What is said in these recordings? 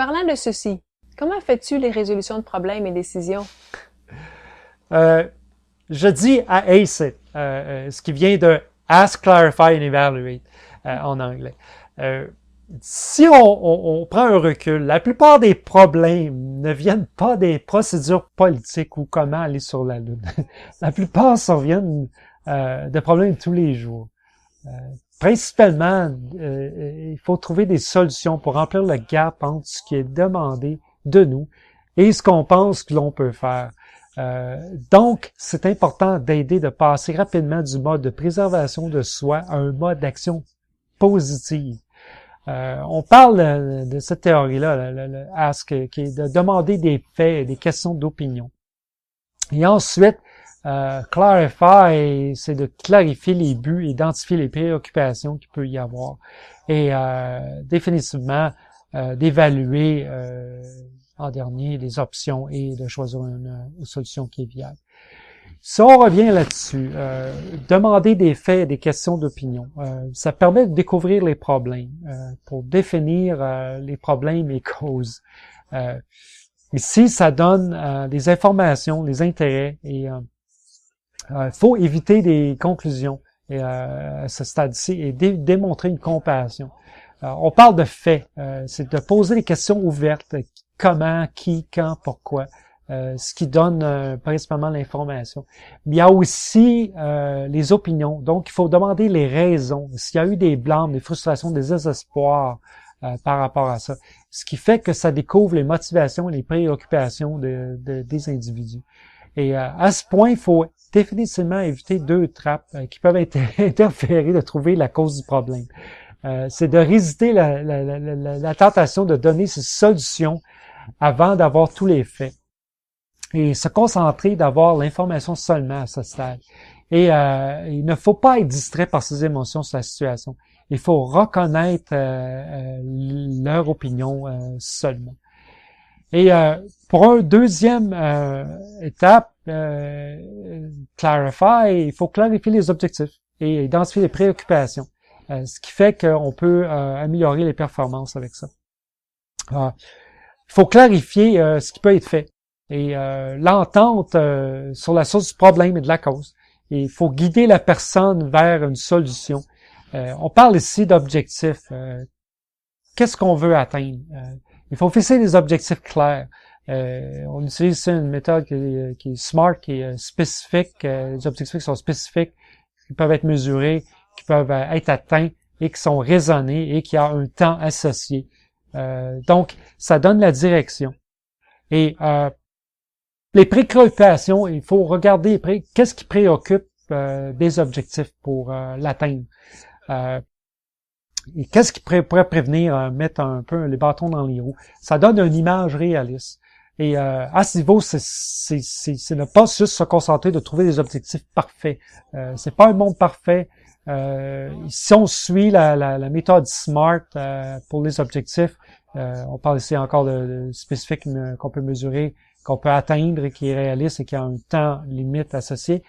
Parlant de ceci, comment fais-tu les résolutions de problèmes et décisions? Je dis à ACE, ce qui vient de Ask, Clarify and Evaluate en anglais. Si on prend un recul, la plupart des problèmes ne viennent pas des procédures politiques ou comment aller sur la Lune. La plupart surviennent de problèmes de tous les jours. Principalement, il faut trouver des solutions pour remplir le gap entre ce qui est demandé de nous et ce qu'on pense que l'on peut faire. Donc, c'est important d'aider de passer rapidement du mode de préservation de soi à un mode d'action positive. On parle de cette théorie-là, le ask, qui est de demander des faits, des questions d'opinion. Et ensuite, clarify, c'est de clarifier les buts, identifier les préoccupations qu'il peut y avoir. Et définitivement, d'évaluer en dernier les options et de choisir une solution qui est viable. Si on revient là-dessus, demander des faits et des questions d'opinion, ça permet de découvrir les problèmes, pour définir les problèmes et causes. Ici, ça donne des informations, des intérêts, et faut éviter des conclusions à ce stade-ci et démontrer une compassion. On parle de faits, c'est de poser des questions ouvertes, comment, qui, quand, pourquoi. Ce qui donne principalement l'information. Mais il y a aussi les opinions. Donc, il faut demander les raisons. S'il y a eu des blâmes, des frustrations, des désespoirs par rapport à ça. Ce qui fait que ça découvre les motivations et les préoccupations des individus. Et à ce point, il faut définitivement éviter deux trappes qui peuvent interférer de trouver la cause du problème. C'est de résister la tentation de donner ces solutions avant d'avoir tous les faits. Et se concentrer d'avoir l'information seulement à ce stade. Et il ne faut pas être distrait par ses émotions sur la situation. Il faut reconnaître leur opinion seulement. Et pour un deuxième étape, clarify, il faut clarifier les objectifs et identifier les préoccupations. Ce qui fait qu'on peut améliorer les performances avec ça. Il faut clarifier ce qui peut être fait. Et l'entente sur la source du problème et de la cause. Et il faut guider la personne vers une solution. On parle ici d'objectifs. Qu'est-ce qu'on veut atteindre? Il faut fixer des objectifs clairs. On utilise ici une méthode qui est SMART, qui est spécifique. Les objectifs qui sont spécifiques, qui peuvent être mesurés, qui peuvent être atteints et qui sont raisonnés et qui ont un temps associé. Donc, ça donne la direction. Et les préoccupations, il faut regarder qu'est-ce qui préoccupe des objectifs pour l'atteindre. Et qu'est-ce qui pourrait prévenir, mettre un peu les bâtons dans les roues. Ça donne une image réaliste. Et à ce niveau, c'est ne pas juste se concentrer de trouver des objectifs parfaits. C'est pas un monde parfait. Si on suit la méthode SMART pour les objectifs, on parle ici encore de spécifiques qu'on peut mesurer, qu'on peut atteindre et qui est réaliste et qui a un temps limite associé,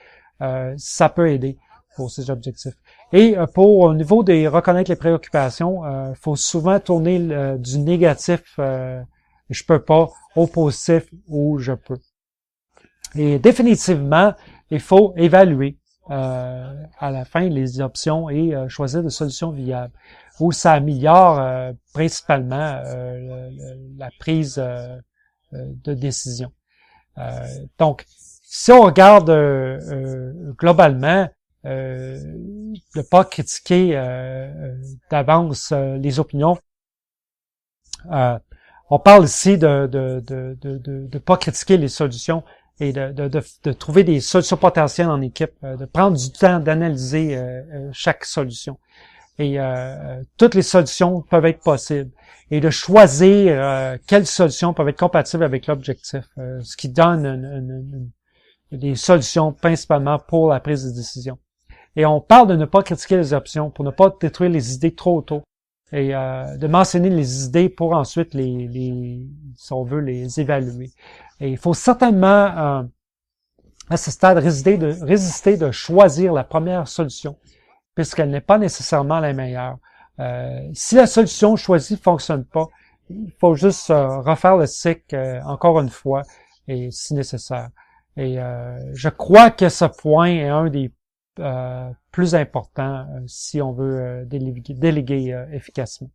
ça peut aider pour ces objectifs. Et au niveau de reconnaître les préoccupations, faut souvent tourner du négatif, je peux pas, au positif ou je peux. Et définitivement, il faut évaluer à la fin les options et choisir des solutions viables où ça améliore principalement la prise de décision. Donc, si on regarde globalement, ne pas critiquer d'avance les opinions. On parle ici de pas critiquer les solutions et de trouver des solutions potentielles en équipe, de prendre du temps d'analyser chaque solution. Et toutes les solutions peuvent être possibles. Et de choisir quelles solutions peuvent être compatibles avec l'objectif, ce qui donne des solutions principalement pour la prise de décision. Et on parle de ne pas critiquer les options pour ne pas détruire les idées trop tôt. Et de mentionner les idées pour ensuite si on veut, les évaluer. Et il faut certainement, à ce stade, résister de choisir la première solution, puisqu'elle n'est pas nécessairement la meilleure. Si la solution choisie fonctionne pas, il faut juste refaire le cycle encore une fois, et si nécessaire. Et je crois que ce point est un des plus importants si on veut déléguer efficacement.